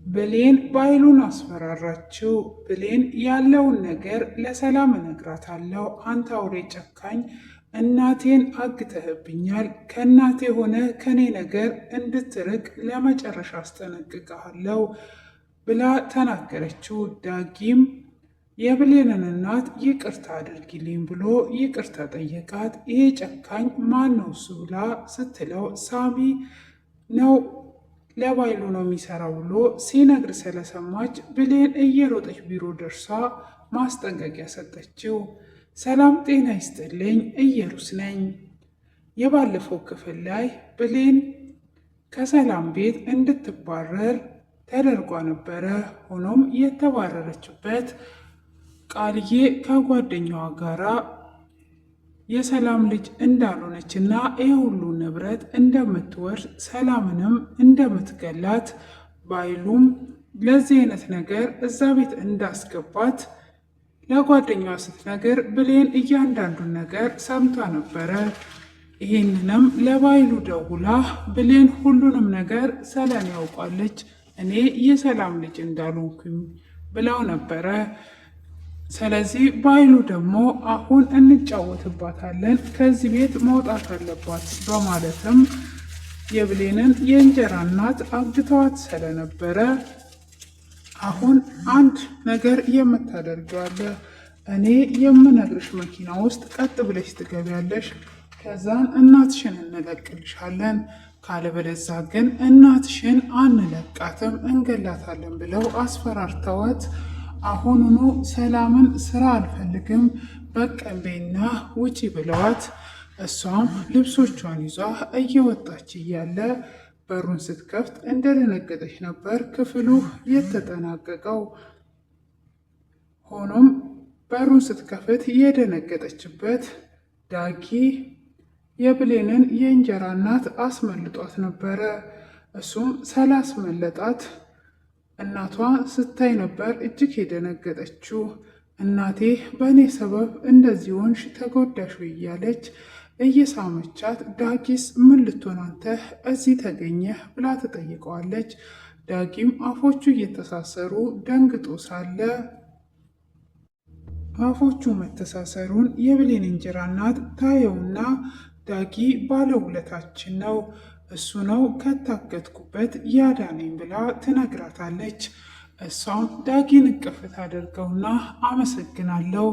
ብሌን ባይሉን አስፈራራችው። ብሌን ያለውን ነገር ለሰላም እነግራታለሁ። አንተ አውሬ ጨካኝ፣ እናቴን አግተህብኛል። ከእናቴ ሆነ ከኔ ነገር እንድትርቅ ለመጨረሻ አስጠነቅቅሃለሁ ብላ ተናገረችው። ዳጊም የብሌንን እናት ይቅርታ አድርጊልኝ ብሎ ይቅርታ ጠየቃት። ይሄ ጨካኝ ማን ነው እሱ ብላ ስትለው ሳሚ ነው ለባይሉ ነው የሚሰራው ብሎ ሲነግር ስለሰማች ብሌን እየሮጠች ቢሮ ደርሳ ማስጠንቀቂያ ሰጠችው። ሰላም ጤና ይስጥልኝ፣ ኢየሩስ ነኝ። የባለፈው ክፍል ላይ ብሌን ከሰላም ቤት እንድትባረር ተደርጓ ነበረ። ሆኖም የተባረረችበት ቃልዬ ከጓደኛዋ ጋራ የሰላም ልጅ እንዳልሆነች እና ይህ ሁሉ ንብረት እንደምትወርስ ሰላምንም እንደምትገላት ባይሉም ለዚህ አይነት ነገር እዛ ቤት እንዳስገባት ለጓደኛዋ ስትነግር ብሌን እያንዳንዱን ነገር ሰምታ ነበረ። ይህንንም ለባይሉ ደውላ ብሌን ሁሉንም ነገር ሰላም ያውቃለች፣ እኔ የሰላም ልጅ እንዳልሆንኩኝ ብለው ነበረ። ስለዚህ ባይሉ ደግሞ አሁን እንጫወትባታለን፣ ከዚህ ቤት መውጣት አለባት በማለትም የብሌንን የእንጀራ እናት አግተዋት ስለነበረ አሁን አንድ ነገር የምታደርገዋለ፣ እኔ የምነግርሽ መኪና ውስጥ ቀጥ ብለሽ ትገቢያለሽ፣ ከዛን እናትሽን እንለቅልሻለን፣ ካለበለዛ ግን እናትሽን አንለቃትም እንገላታለን ብለው አስፈራርተዋት አሁኑኑ ሰላምን ስራ አልፈልግም በቀንቤና ውጪ ብለዋት እሷም ልብሶቿን ይዟ እየወጣች እያለ በሩን ስትከፍት እንደደነገጠች ነበር ክፍሉ የተጠናቀቀው። ሆኖም በሩን ስትከፍት የደነገጠችበት ዳጊ የብሌንን የእንጀራ እናት አስመልጧት ነበረ። እሱም ስላስመለጣት እናቷ ስታይ ነበር እጅግ የደነገጠችው። እናቴ በእኔ ሰበብ እንደዚህ ሆንሽ ተጎዳሽ እያለች እየሳመቻት ዳጊስ ምን ልትሆን አንተ እዚህ ተገኘህ ብላ ትጠይቀዋለች። ዳጊም አፎቹ እየተሳሰሩ ደንግጦ ሳለ አፎቹ መተሳሰሩን የብሌን እንጀራ እናት ታየውና ዳጊ ባለውለታችን ነው፣ እሱ ነው ከታገትኩበት ያዳነኝ ብላ ትነግራታለች። እሷም ዳጊን እቅፍት አድርገውና አመሰግናለሁ፣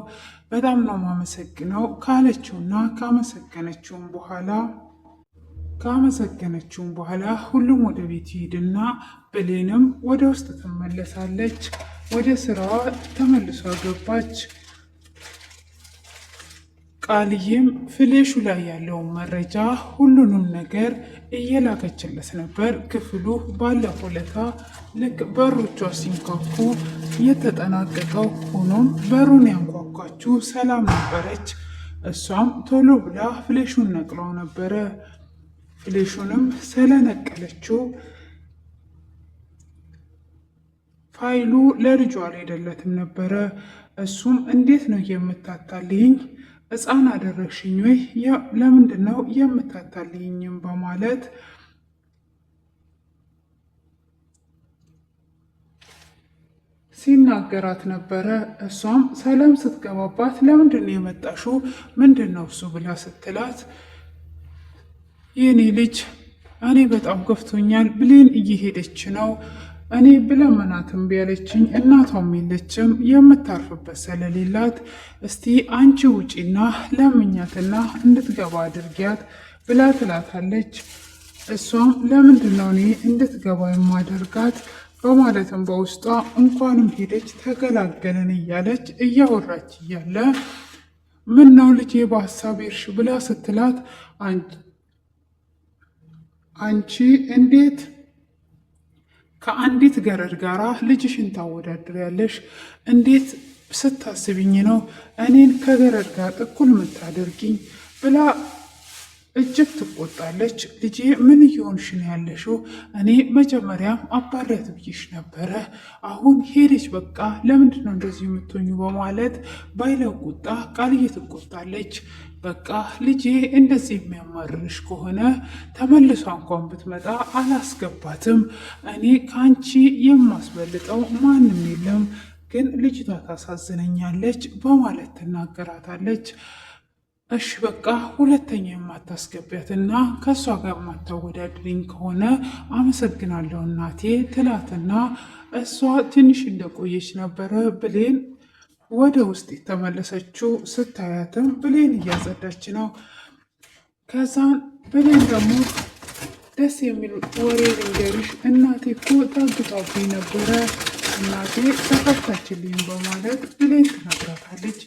በጣም ነው ማመሰግነው ካለችውና ካመሰገነችውም በኋላ ሁሉም ወደ ቤት ይሄድና ብሌንም ወደ ውስጥ ትመለሳለች። ወደ ስራዋ ተመልሷ ገባች። ቃልዬም ፍሌሹ ላይ ያለውን መረጃ ሁሉንም ነገር እየላከችለት ነበር። ክፍሉ ባለፈው ዕለት ልክ በሮቿ ሲንኳኩ የተጠናቀቀው ሆኖም በሩን ያንኳኳችው ሰላም ነበረች። እሷም ቶሎ ብላ ፍሌሹን ነቅለው ነበረ። ፍሌሹንም ስለነቀለችው ፋይሉ ለልጇ አልሄደለትም ነበረ። እሱም እንዴት ነው የምታታልኝ? ሕፃን አደረግሽኝ ወይ? ለምንድን ነው የምታታልኝም? በማለት ሲናገራት ነበረ። እሷም ሰላም ስትገባባት ለምንድን ነው የመጣሽው? ምንድን ነው እሱ ብላ ስትላት የኔ ልጅ እኔ በጣም ገፍቶኛል፣ ብሌን እየሄደች ነው፣ እኔ ብለመናትም ቢያለችኝ እናቷም የለችም የምታርፍበት ስለሌላት እስቲ አንቺ ውጪና ለምኛትና እንድትገባ አድርጊያት ብላ ትላታለች። እሷም ለምንድን ነው እኔ እንድትገባ የማደርጋት በማለትም በውስጧ እንኳንም ሄደች ተገላገለን እያለች እያወራች እያለ ምን ነው ልጄ በሀሳብ ሄድሽ ብላ ስትላት አንቺ እንዴት ከአንዲት ገረድ ጋራ ልጅሽን ታወዳድሪያለሽ? እንዴት ስታስብኝ ነው እኔን ከገረድ ጋር እኩል የምታደርጊኝ? ብላ እጅግ ትቆጣለች። ልጄ ምን እየሆንሽ ነው ያለሽው? እኔ መጀመሪያም አባሪያት ብዬሽ ነበረ። አሁን ሄደች። በቃ ለምንድን ነው እንደዚህ የምትሆኙ? በማለት ባይለው ቁጣ ቃልዬ ትቆጣለች። በቃ ልጄ እንደዚህ የሚያማርርሽ ከሆነ ተመልሷ እንኳን ብትመጣ አላስገባትም። እኔ ከአንቺ የማስበልጠው ማንም የለም፣ ግን ልጅቷ ታሳዝነኛለች በማለት ትናገራታለች። እሺ በቃ ሁለተኛ የማታስገቢያትና ከእሷ ጋር የማታወዳድሪኝ ከሆነ አመሰግናለሁ እናቴ ትላትና እሷ ትንሽ እንደቆየች ነበረ ብሌን ወደ ውስጥ የተመለሰችው። ስታያትም ብሌን እያጸዳች ነው። ከዛን ብሌን ደግሞ ደስ የሚል ወሬ ልንገርሽ፣ እናቴ እኮ ታግታብኝ ነበረ፣ እናቴ ተፈታችልኝ በማለት ብሌን ትነግራታለች።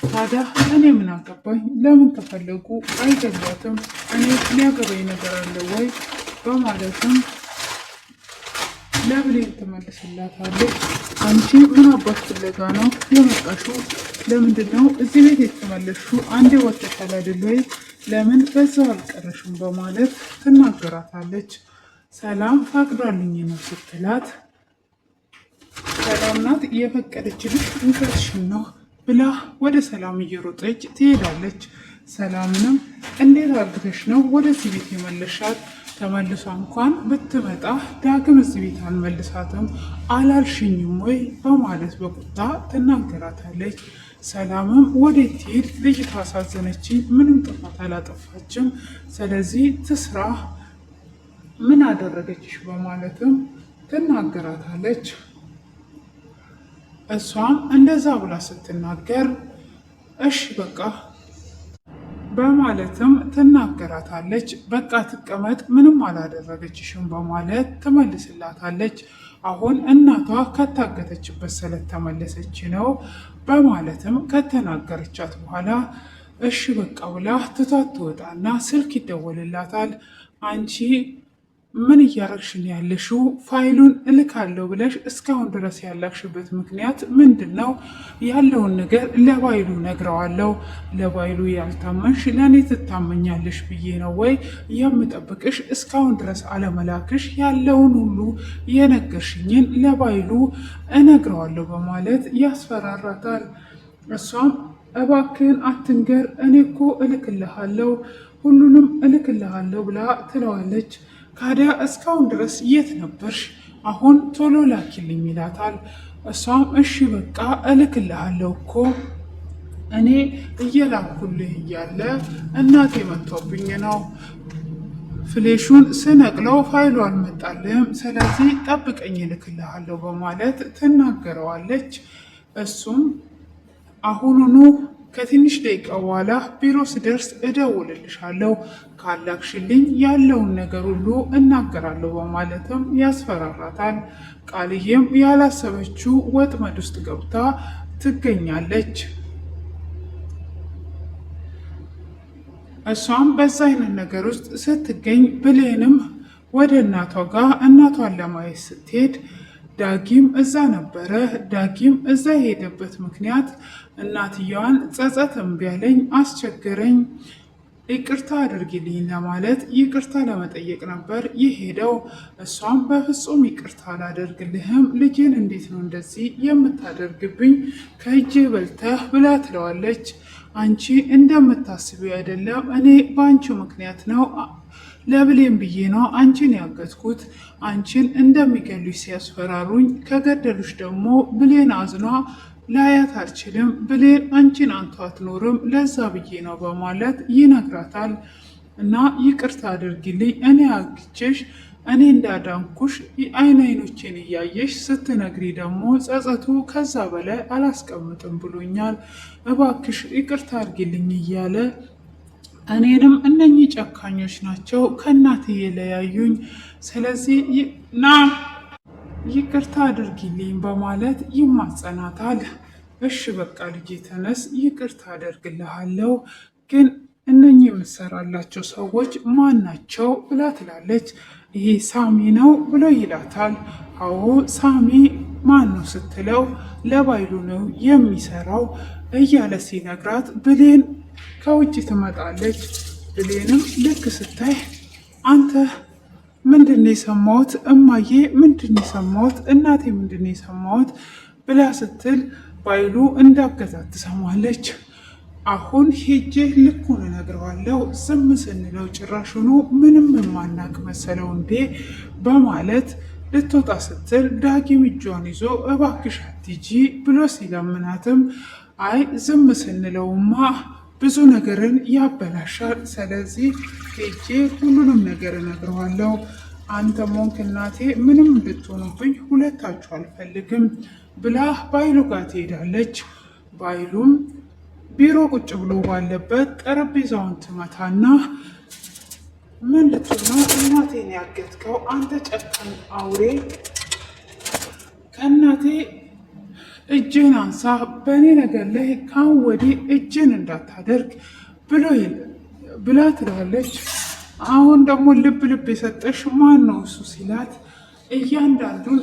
ታዲያ እኔ ምን አገባኝ? ለምን ከፈለጉ አይገባትም? እኔ ሊያገባኝ ነገር አለ ወይ? በማለትም ለብሌን ትመልስላታለች። አንቺ ምን አባት ፍለጋ ነው የመጣሽው? ለምንድን ነው እዚህ ቤት የተመለስሽው? አንዴ ወጥተሻል አይደል ወይ? ለምን በዛው አልቀረሽም? በማለት ትናገራታለች። ሰላም ፈቅዳልኝ ነው ስትላት፣ ሰላም ናት የፈቀደችልሽ ውሸትሽን ነው ብላ ወደ ሰላም እየሮጠች ትሄዳለች። ሰላምንም እንዴት አግተሽ ነው ወደዚህ ቤት የመለሻት? ተመልሷ እንኳን ብትመጣ ዳግም እዚህ ቤት አልመልሳትም አላልሽኝም ወይ? በማለት በቁጣ ትናገራታለች። ሰላምም ወዴት ትሄድ? ልጅቷ አሳዘነችኝ፣ ምንም ጥፋት አላጠፋችም፣ ስለዚህ ትስራ፣ ምን አደረገችሽ? በማለትም ትናገራታለች። እሷም እንደዛ ብላ ስትናገር እሺ በቃ በማለትም ትናገራታለች። በቃ ትቀመጥ፣ ምንም አላደረገችሽም በማለት ትመልስላታለች። አሁን እናቷ ከታገተችበት ስለተመለሰች ነው በማለትም ከተናገረቻት በኋላ እሺ በቃ ብላ ትታት ትወጣና ስልክ ይደወልላታል። አንቺ ምን እያረግሽን ያለሽው? ፋይሉን እልካለሁ ብለሽ እስካሁን ድረስ ያላክሽበት ምክንያት ምንድን ነው? ያለውን ነገር ለባይሉ ነግረዋለሁ። ለባይሉ ያልታመንሽ ለእኔ ትታመኛለሽ ብዬ ነው ወይ የምጠብቅሽ? እስካሁን ድረስ አለመላክሽ ያለውን ሁሉ የነገርሽኝን ለባይሉ እነግረዋለሁ በማለት ያስፈራራታል። እሷም እባክህን አትንገር፣ እኔ እኮ እልክልሃለሁ፣ ሁሉንም እልክልሃለሁ ብላ ትለዋለች። ካዲያ እስካሁን ድረስ የት ነበርሽ? አሁን ቶሎ ላኪልኝ ይላታል። እሷም እሺ በቃ እልክልሃለሁ እኮ እኔ እየላኩልህ እያለ እናቴ መጥቶብኝ ነው፣ ፍሌሹን ስነቅለው ፋይሉ አልመጣልህም፣ ስለዚህ ጠብቀኝ እልክልሃለሁ በማለት ትናገረዋለች። እሱም አሁኑኑ ከትንሽ ደቂቃ በኋላ ቢሮ ስደርስ እደውልልሻለሁ፣ ካላክሽልኝ ያለውን ነገር ሁሉ እናገራለሁ በማለትም ያስፈራራታል። ቃልዬም ያላሰበችው ወጥመድ ውስጥ ገብታ ትገኛለች። እሷም በዛ አይነት ነገር ውስጥ ስትገኝ ብሌንም ወደ እናቷ ጋር እናቷን ለማየት ስትሄድ ዳጊም እዛ ነበረ። ዳጊም እዛ የሄደበት ምክንያት እናትየዋን ጸጸት እምቢ አለኝ፣ አስቸገረኝ፣ ይቅርታ አድርጊልኝ ለማለት ይቅርታ ለመጠየቅ ነበር የሄደው። እሷም በፍጹም ይቅርታ አላደርግልህም፣ ልጅን እንዴት ነው እንደዚህ የምታደርግብኝ? ከእጄ በልተህ ብላ ትለዋለች። አንቺ እንደምታስቢው አይደለም፣ እኔ በአንቺ ምክንያት ነው ለብሌን ብዬ ነው አንቺን ያገትኩት። አንቺን እንደሚገሉሽ ሲያስፈራሩኝ ከገደሉሽ ደግሞ ብሌን አዝኗ ላያት አልችልም። ብሌን አንቺን አንተ አትኖርም፣ ለዛ ብዬ ነው በማለት ይነግራታል። እና ይቅርታ አድርጊልኝ፣ እኔ አግቼሽ እኔ እንዳዳንኩሽ አይን አይኖቼን እያየሽ ስትነግሪ ደግሞ ጸጸቱ ከዛ በላይ አላስቀምጥም ብሎኛል፣ እባክሽ ይቅርታ አድርጊልኝ እያለ እኔንም እነኚህ ጨካኞች ናቸው ከእናቴ የለያዩኝ፣ ስለዚህ ና ይቅርታ አድርጊልኝ በማለት ይማጸናታል። እሺ በቃ ልጄ ተነስ፣ ይቅርታ አደርግልሃለሁ፣ ግን እነኚህ የምሰራላቸው ሰዎች ማን ናቸው ብላ ትላለች። ይሄ ሳሚ ነው ብሎ ይላታል። አዎ ሳሚ ማን ነው ስትለው ለባይሉ ነው የሚሰራው እያለ ሲነግራት ብሌን ከውጭ ትመጣለች። ብሌንም ልክ ስታይ አንተ ምንድን የሰማሁት እማዬ፣ ምንድን የሰማሁት እናቴ፣ ምንድን የሰማሁት ብላ ስትል ባይሉ እንዳገዛት ትሰማለች። አሁን ሄጄ ልኩን እነግረዋለሁ፣ ዝም ስንለው ጭራሽኑ ምንም የማናቅ መሰለው እንዴ በማለት ልትወጣ ስትል ዳጊም እጇን ይዞ እባክሽ አትሂጂ ብሎ ሲለምናትም አይ ዝም ስንለውማ ብዙ ነገርን ያበላሻል፣ ስለዚህ ሄጄ ሁሉንም ነገር እነግረዋለሁ። አንተ ሞንክ እናቴ ምንም እንድትሆኑብኝ ሁለታችሁ አልፈልግም ብላ ባይሉ ጋር ትሄዳለች። ባይሉም ቢሮ ቁጭ ብሎ ባለበት ጠረጴዛውን ትመታና ምን ልትሆን ነው እናቴን ያገትከው? አንተ ጨካኝ አውሬ፣ ከእናቴ እጅን አንሳ፣ በእኔ ነገር ላይ ካሁን ወዲህ እጅን እንዳታደርግ ብላ ትላለች። አሁን ደግሞ ልብ ልብ የሰጠሽ ማን ነው እሱ ሲላት እያንዳንዱን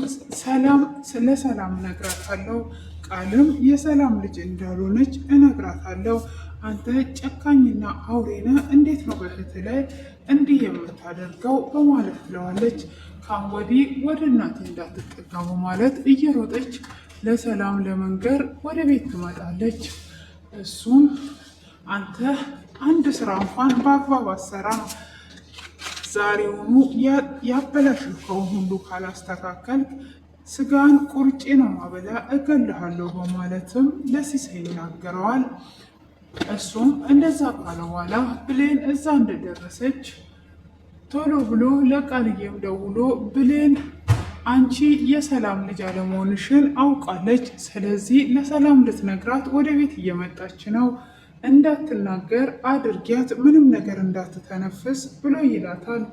ስለ ሰላም እነግራታለሁ፣ ቃልም የሰላም ልጅ እንዳልሆነች እነግራታለሁ። አንተ ጨካኝና አውሬነ እንዴት ነው በእህት ላይ እንዲህ የምታደርገው በማለት ትለዋለች። ካሁን ወዲህ ወደ እናቴ እንዳትጠጋ በማለት እየሮጠች ለሰላም ለመንገር ወደ ቤት ትመጣለች። እሱም አንተ አንድ ስራ እንኳን በአግባብ አሰራም፣ ዛሬውኑ ያበላሽከውን ሁሉ ካላስተካከል ስጋን ቁርጬ ነው ማበላ እገልሃለሁ በማለትም ለሲሳይ ይናገረዋል። እሱም እንደዛ ካለ በኋላ ብሌን እዛ እንደደረሰች ቶሎ ብሎ ለቃልዬም ደውሎ ብሌን አንቺ የሰላም ልጅ አለመሆንሽን አውቃለች፣ ስለዚህ ለሰላም ልትነግራት ወደ ቤት እየመጣች ነው፣ እንዳትናገር አድርጊያት፣ ምንም ነገር እንዳትተነፍስ ብሎ ይላታል።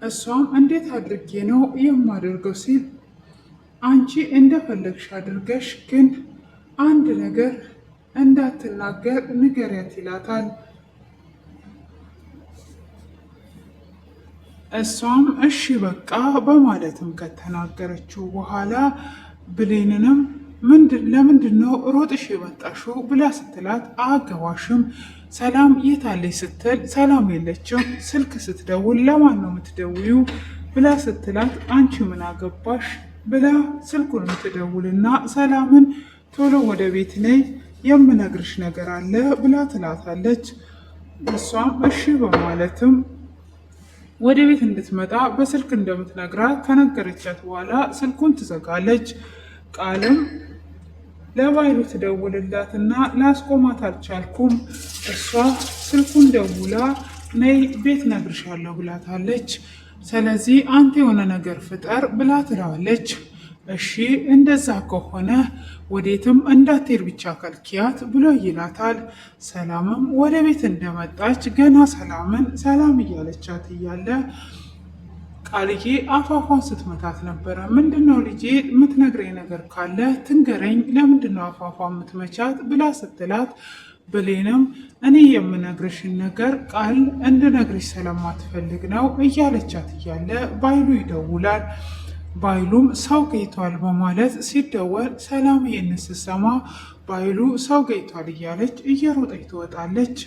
እሷም እንዴት አድርጌ ነው የማደርገው ሲል አንቺ እንደፈለግሽ አድርገሽ ግን አንድ ነገር እንዳትናገር ንገሪያት ይላታል። እሷም እሺ በቃ በማለትም ከተናገረችው በኋላ ብሌንንም ለምንድን ነው ሮጥሽ የመጣሽው ብላ ስትላት አገባሽም፣ ሰላም የታለች ስትል ሰላም የለችም፣ ስልክ ስትደውል ለማን ነው የምትደውዩ ብላ ስትላት አንቺ ምን አገባሽ ብላ ስልኩን የምትደውልና ሰላምን ቶሎ ወደ ቤት ነይ የምነግርሽ ነገር አለ ብላ ትላታለች። እሷም እሺ በማለትም ወደ ቤት እንድትመጣ በስልክ እንደምትነግራት ከነገረቻት በኋላ ስልኩን ትዘጋለች። ቃልም ለባይሉ ትደውልላትና ላስቆማት አልቻልኩም፣ እሷ ስልኩን ደውላ ነይ ቤት ነግርሻለሁ ብላታለች። ስለዚህ አንተ የሆነ ነገር ፍጠር ብላ ትለዋለች። እሺ እንደዛ ከሆነ ወዴትም እንዳትሄድ ብቻ ከልኪያት ብሎ ይላታል። ሰላምም ወደ ቤት እንደመጣች ገና ሰላምን ሰላም እያለቻት እያለ ቃልዬ አፋፏን ስትመታት ነበረ። ምንድነው ልጄ የምትነግረኝ ነገር ካለ ትንገረኝ፣ ለምንድነው አፋፏ የምትመቻት ብላ ስትላት ብሌንም እኔ የምነግርሽን ነገር ቃል እንድነግርሽ ስለማትፈልግ ነው እያለቻት እያለ ባይሉ ይደውላል። ባይሉም ሰው ገይቷል በማለት ሲደወል ሰላም ይህን ስትሰማ ባይሉ ሰው ገይቷል እያለች እየሮጠች ትወጣለች።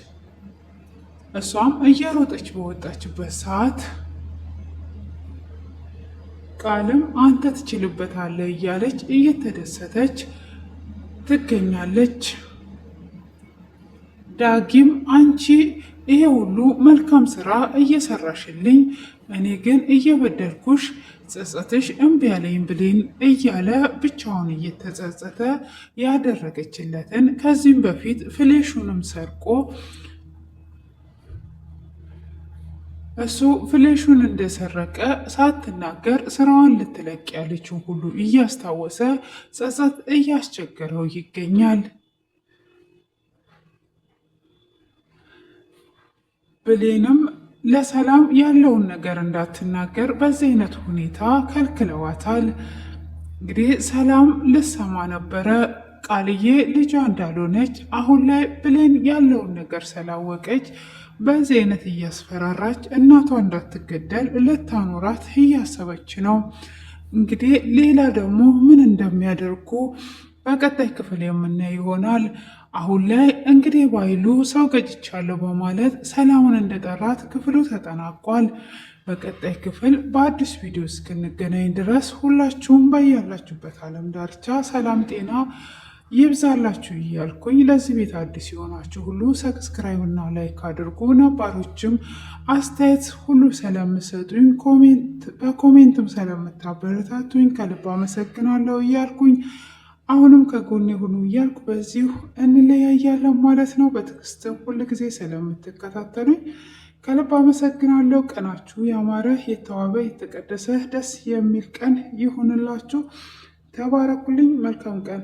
እሷም እየሮጠች በወጣችበት ሰዓት ቃልም አንተ ትችልበታለህ እያለች እየተደሰተች ትገኛለች። ዳጊም አንቺ ይሄ ሁሉ መልካም ስራ እየሰራሽልኝ፣ እኔ ግን እየበደልኩሽ ጸጸትሽ እምቢ ያለኝ ብሌን እያለ ብቻውን እየተጸጸተ ያደረገችለትን ከዚህም በፊት ፍሌሹንም ሰርቆ እሱ ፍሌሹን እንደሰረቀ ሳትናገር ስራዋን ልትለቅ ያለችው ሁሉ እያስታወሰ ጸጸት እያስቸገረው ይገኛል። ብሌንም ለሰላም ያለውን ነገር እንዳትናገር በዚህ አይነት ሁኔታ ከልክለዋታል። እንግዲህ ሰላም ልሰማ ነበረ ቃልዬ ልጇ እንዳልሆነች። አሁን ላይ ብሌን ያለውን ነገር ስላወቀች በዚህ አይነት እያስፈራራች እናቷ እንዳትገደል ልታኖራት እያሰበች ነው። እንግዲህ ሌላ ደግሞ ምን እንደሚያደርጉ በቀጣይ ክፍል የምናይ ይሆናል። አሁን ላይ እንግዲህ ባይሉ ሰው ገጭቻለሁ በማለት ሰላምን እንደጠራት ክፍሉ ተጠናቋል። በቀጣይ ክፍል በአዲስ ቪዲዮ እስክንገናኝ ድረስ ሁላችሁም በያላችሁበት ዓለም ዳርቻ ሰላም ጤና ይብዛላችሁ እያልኩኝ ለዚህ ቤት አዲስ የሆናችሁ ሁሉ ሰብስክራይብ እና ላይክ አድርጉ። ነባሮችም አስተያየት ሁሉ ስለምሰጡኝ በኮሜንትም ስለምታበረታቱኝ ከልብ አመሰግናለሁ እያልኩኝ አሁንም ከጎኔ ሁኑ እያልኩ በዚሁ እንለያያለን ማለት ነው። በትዕግስት ሁል ጊዜ ስለምትከታተሉኝ ከልብ አመሰግናለሁ። ቀናችሁ ያማረ የተዋበ የተቀደሰ ደስ የሚል ቀን ይሁንላችሁ። ተባረኩልኝ። መልካም ቀን